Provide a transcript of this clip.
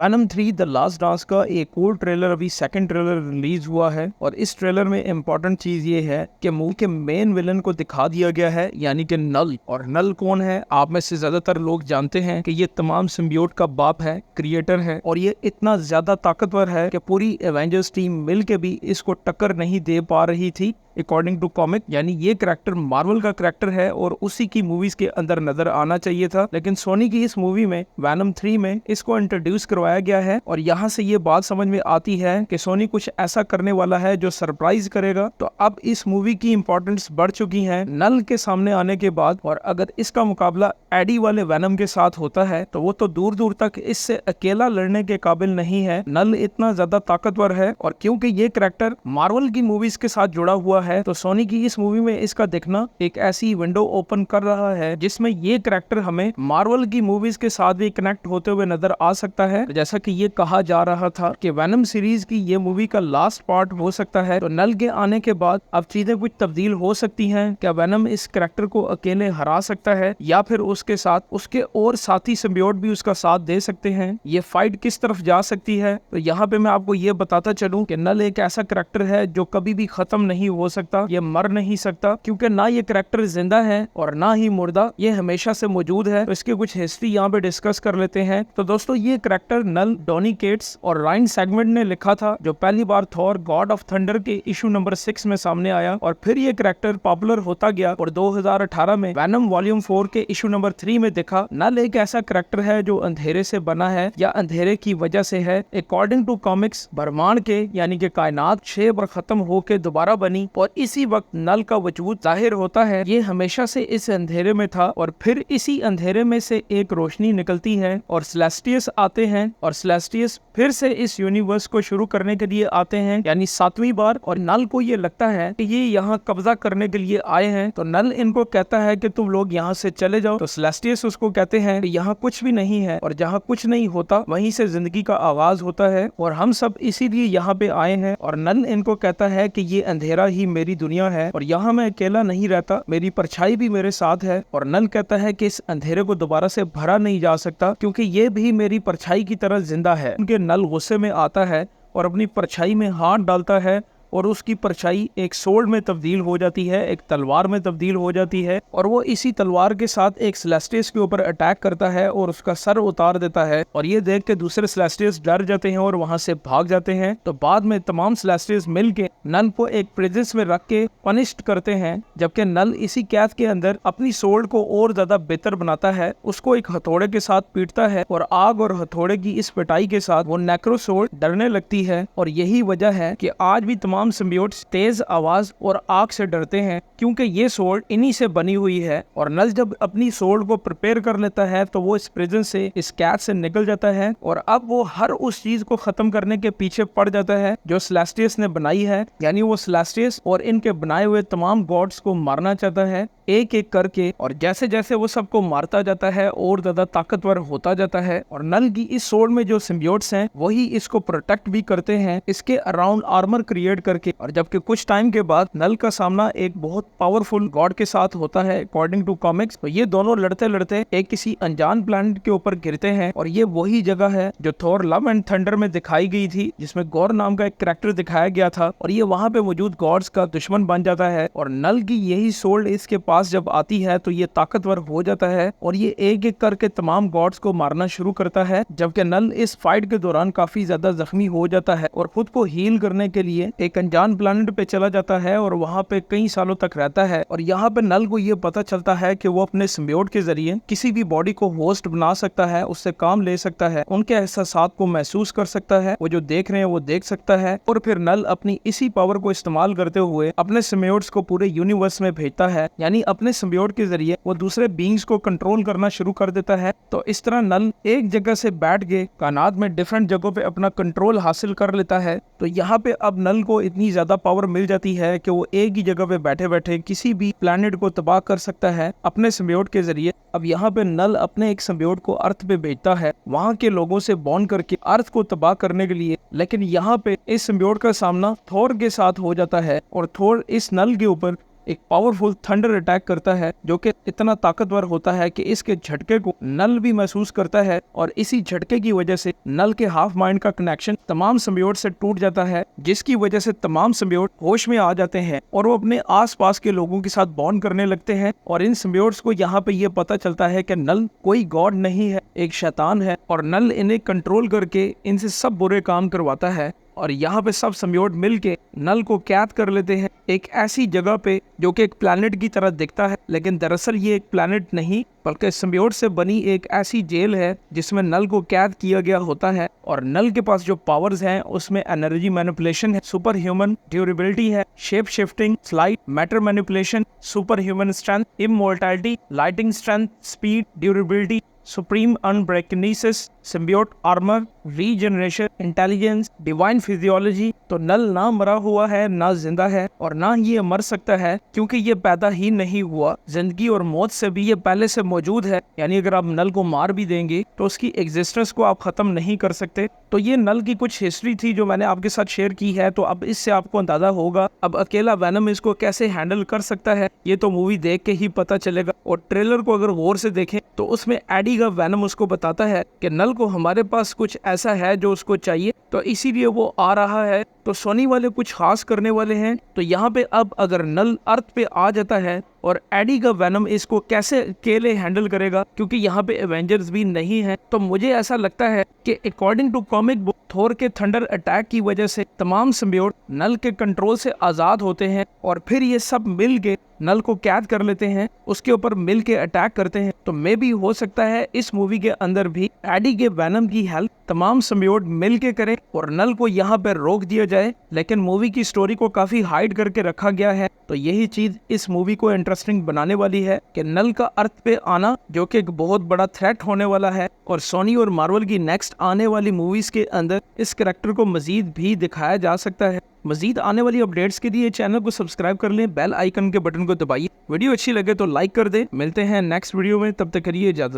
Venom 3 the last dance का एक और ट्रेलर अभी सेकंड ट्रेलर रिलीज हुआ है और इस ट्रेलर में इम्पोर्टेंट चीज ये है कि मूवी के मेन विलन को दिखा दिया गया है यानी कि नल। और नल कौन है? आप में से ज्यादातर लोग जानते हैं कि ये तमाम सिम्बियोट का बाप है, क्रिएटर है और ये इतना ज्यादा ताकतवर है कि पूरी एवेंजर्स टीम मिल के भी इसको टक्कर नहीं दे पा रही थी अकॉर्डिंग टू कॉमिक। यानी ये करेक्टर मार्वल का करेक्टर है और उसी की मूवीज के अंदर नजर आना चाहिए था, लेकिन सोनी की इस मूवी में वेनम 3 में इसको इंट्रोड्यूस करवाया गया है। और यहाँ से ये बात समझ में आती है कि सोनी कुछ ऐसा करने वाला है जो सरप्राइज करेगा। तो अब इस मूवी की इंपॉर्टेंस बढ़ चुकी है नल के सामने आने के बाद। और अगर इसका मुकाबला एडी वाले वेनम के साथ होता है तो वो तो दूर दूर तक इससे अकेला लड़ने के काबिल नहीं है। नल इतना ज्यादा ताकतवर है और क्योंकि ये करेक्टर मार्वल की मूवीज के साथ जुड़ा हुआ है तो सोनी की इस मूवी में इसका दिखना एक ऐसी विंडो ओपन कर रहा है जिसमें ये करेक्टर हमें मार्वल की मूवीज के साथ भी कनेक्ट होते हुए नजर आ सकता है। जैसा कि ये कहा जा रहा था कि वेनम सीरीज की ये मूवी का लास्ट पार्ट हो सकता है। तो नल के आने के बाद अब चीजें कुछ तब्दील हो सकती हैं। क्या वेनम इस करेक्टर को अकेले हरा सकता है या फिर उसके साथ उसके और साथी सिम्बियोट भी उसका साथ दे सकते हैं? ये फाइट किस तरफ जा सकती है? तो यहाँ पे मैं आपको ये बताता चलूं कि नल एक ऐसा करेक्टर है जो कभी भी खत्म नहीं हो सकता, ये मर नहीं सकता, क्योंकि ना ये करेक्टर जिंदा है और ना ही मुर्दा, ये हमेशा से मौजूद है। तो इसकी कुछ हिस्ट्री यहाँ पे डिस्कस कर लेते हैं। तो दोस्तों ये करेक्टर नल डॉनी केट्स और राइन सेगमेंट ने लिखा था, जो पहली बार थॉर गॉड ऑफ थंडर के इशू नंबर 6 में सामने आया और फिर ये करेक्टर पॉपुलर होता गया और 2018 में वेनम वॉल्यूम 4 के इशू नंबर 3 में दिखा। नल एक ऐसा करेक्टर है जो अंधेरे से बना है या अंधेरे की वजह से है। अकॉर्डिंग टू कॉमिक्स ब्रह्मांड के यानी कि कायनात 6 बार खत्म होके दोबारा बनी और इसी वक्त नल का वजूद जाहिर होता है। ये हमेशा से इस अंधेरे में था और फिर इसी अंधेरे में से एक रोशनी निकलती है और सेलेस्टियस आते हैं और सेलेस्टियस फिर से इस यूनिवर्स को शुरू करने के लिए आते हैं यानी 7वीं बार। और नल को ये लगता है कि ये यहाँ कब्जा करने के लिए आए हैं। तो नल इनको कहता है कि तुम लोग यहाँ से चले जाओ। तो सेलेस्टियस उसको कहते हैं कि यहाँ कुछ भी नहीं है और जहाँ कुछ नहीं होता वहीं से जिंदगी का आगाज होता है और हम सब इसीलिए यहाँ पे आए हैं। और नल इनको कहता है कि ये अंधेरा ही मेरी दुनिया है और यहाँ मैं अकेला नहीं रहता, मेरी परछाई भी मेरे साथ है। और नल कहता है कि इस अंधेरे को दोबारा से भरा नहीं जा सकता क्योंकि ये भी मेरी परछाई की तरह जिंदा है। उनके नल गुस्से में आता है और अपनी परछाई में हाथ डालता है और उसकी परछाई एक सोल्ड में तब्दील हो जाती है, एक तलवार में तब्दील हो जाती है और वो इसी तलवार के साथ एक सेलेस्टियस के ऊपर अटैक करता है और उसका सर उतार देता है। और ये देख के दूसरे सेलेस्टियस डर जाते हैं और वहां से भाग जाते हैं। तो बाद में तमाम सेलेस्टियस मिल के नल को एक प्रिजन में रख के पनिश्ड करते हैं, जबकि नल इसी कैद के अंदर अपनी सोल्ड को और ज्यादा बेहतर बनाता है। उसको एक हथौड़े के साथ पीटता है और आग और हथौड़े की इस पिटाई के साथ वो नेक्रो सोल्ड डरने लगती है। और यही वजह है कि आज भी तमाम सिम्बियोट्स तेज आवाज और आग से डरते हैं क्योंकि ये सोल्ड इन्हीं से बनी हुई है। और नल जब अपनी सोल्ड को प्रिपेयर कर लेता है तो वो इस प्रिजन से, इस कैद से निकल जाता है और अब वो हर उस चीज को खत्म करने के पीछे पड़ जाता है जो सेलेस्टियस ने बनाई है। यानी वो सेलेस्टियस और इनके बनाए हुए तमाम गॉड्स को मारना चाहता है एक एक करके। और जैसे जैसे वो सबको मारता जाता है और ज्यादा ताकतवर होता जाता है। और नल की इस सोल्ड में जो सिम्बियोट्स हैं वही इसको प्रोटेक्ट भी करते हैं, इसके अराउंड आर्मर क्रिएट करके। और जबकि कुछ टाइम के बाद नल का सामना एक बहुत पावरफुल गॉड के साथ होता है अकॉर्डिंग टू कॉमिक्स। तो ये दोनों लड़ते लड़ते एक किसी अनजान प्लैनेट के ऊपर गिरते हैं और ये वही जगह है जो थॉर लव एंड थंडर में दिखाई गई थी, जिसमें गौर नाम का एक कैरेक्टर दिखाया गया था और ये वहां पे मौजूद गॉड्स का दुश्मन बन जाता है। और नल की यही सोल्ड इसके पास जब आती है तो ये ताकतवर हो जाता है और ये एक एक करके तमाम गॉड्स को मारना शुरू करता है। जबकि नल इस फाइट के दौरान काफी ज्यादा जख्मी हो जाता है और खुद को हील करने के लिए एक अनजान प्लैनेट पे चला जाता है और वहां पे कई सालों तक रहता है। और यहाँ पे नल को ये पता चलता है कि वो अपने सिम्बियोट के जरिए किसी भी बॉडी को होस्ट बना सकता है, उससे काम ले सकता है, उनके एहसासात को महसूस कर सकता है, वो जो देख रहे हैं वो देख सकता है। और फिर नल अपनी इसी पावर को इस्तेमाल करते हुए अपने सिम्बियोट्स को पूरे यूनिवर्स में भेजता है, यानी अपने सिम्बियोट के जरिए वो दूसरे बीइंग्स को कंट्रोल करना शुरू कर देता है। तो इस तरह नल एक जगह से बैठ के कायनात में डिफरेंट जगहों पे अपना कंट्रोल हासिल कर लेता है। तो यहाँ पे अब नल को इतनी ज्यादा पावर मिल जाती है कि वो एक ही जगह पे बैठे बैठे किसी भी प्लैनेट को तबाह कर सकता है अपने सिम्बियोट के जरिए। अब यहाँ पे नल अपने एक सिम्बियोट को अर्थ पे भेजता है वहाँ के लोगों से बॉन्ड करके अर्थ को तबाह करने के लिए। लेकिन यहाँ पे इस सिम्बियोट का सामना थोर के साथ हो जाता है और थोर इस नल के ऊपर एक पावरफुल थंडर अटैक करता है जो कि इतना ताकतवर होता है कि इसके झटके को नल भी महसूस करता है और इसी झटके की वजह से नल के हाफ माइंड का कनेक्शन तमाम सिम्बियोट से टूट जाता है, जिसकी वजह से तमाम सिम्बियोट होश में आ जाते हैं और वो अपने आसपास के लोगों के साथ बॉन्ड करने लगते हैं। और इन सिम्बियोट्स को यहाँ पे ये पता चलता है कि नल कोई गॉड नहीं है, एक शैतान है और नल इन्हें कंट्रोल करके इनसे सब बुरे काम करवाता है। और यहाँ पे सब सिम्बियोट मिलके नल को कैद कर लेते हैं एक ऐसी जगह पे जो कि एक प्लैनेट की तरह दिखता है, लेकिन दरअसल ये एक प्लैनेट नहीं बल्कि सिम्बियोट से बनी एक ऐसी जेल है जिसमें नल को कैद किया गया होता है। और नल के पास जो पावर्स हैं उसमें एनर्जी मैनिपुलेशन है, सुपर ह्यूमन ड्यूरेबिलिटी है, shape shifting, slight, matter manipulation, super human strength, immortality, lighting strength, speed, durability, supreme unbreakableness, symbiote armour, regeneration, intelligence, divine physiology. तो नल ना मरा हुआ है, ना जिंदा है और ना ये मर सकता है क्योंकि ये पैदा ही नहीं हुआ। जिंदगी और मौत से भी ये पहले से मौजूद है, यानी अगर आप नल को मार भी देंगे तो उसकी एग्जिस्टेंस को आप खत्म नहीं कर सकते। तो ये नल की कुछ हिस्ट्री थी जो मैंने आपके साथ शेयर की है। तो अब इससे आपको अंदाजा होगा अब अकेला वेनम इसको कैसे हैंडल कर सकता है, ये तो मूवी देख के ही पता चलेगा। और ट्रेलर को अगर गौर से देखें तो उसमें एडी का वेनम उसको बताता है कि नल को हमारे पास कुछ ऐसा है जो उसको चाहिए, तो इसीलिए वो आ रहा है। तो सोनी वाले कुछ खास करने वाले हैं। तो यहाँ पे अब अगर नल अर्थ पे आ जाता है और एडी का वेनम इसको कैसे अकेले हैंडल करेगा, क्योंकि यहाँ पे एवेंजर्स भी नहीं है। तो मुझे ऐसा लगता है कि अकॉर्डिंग टू कॉमिक बुक थोर के थंडर अटैक की वजह से तमाम सिम्बियोट नल के कंट्रोल से आजाद होते हैं और फिर ये सब मिल के नल को कैद कर लेते हैं, उसके ऊपर मिल के अटैक करते हैं। तो मे भी हो सकता है इस मूवी के अंदर भी एडी के वेनम की हेल्प तमाम सिम्बियोट मिल के करें और नल को यहाँ पे रोक दिया जाए, लेकिन मूवी की स्टोरी को काफी हाइड करके रखा गया है। तो यही चीज इस मूवी को इंटरेस्टिंग बनाने वाली है कि नल का अर्थ पे आना जो कि एक बहुत बड़ा थ्रेट होने वाला है। और सोनी और मार्वल की नेक्स्ट आने वाली मूवीज के अंदर इस कैरेक्टर को मजीद भी दिखाया जा सकता है। मजीद आने वाली अपडेट्स के लिए चैनल को सब्सक्राइब कर लें, बेल आइकन के बटन को दबाइए। वीडियो अच्छी लगे तो लाइक कर दें। मिलते हैं नेक्स्ट वीडियो में, तब तक करिए इजाजत।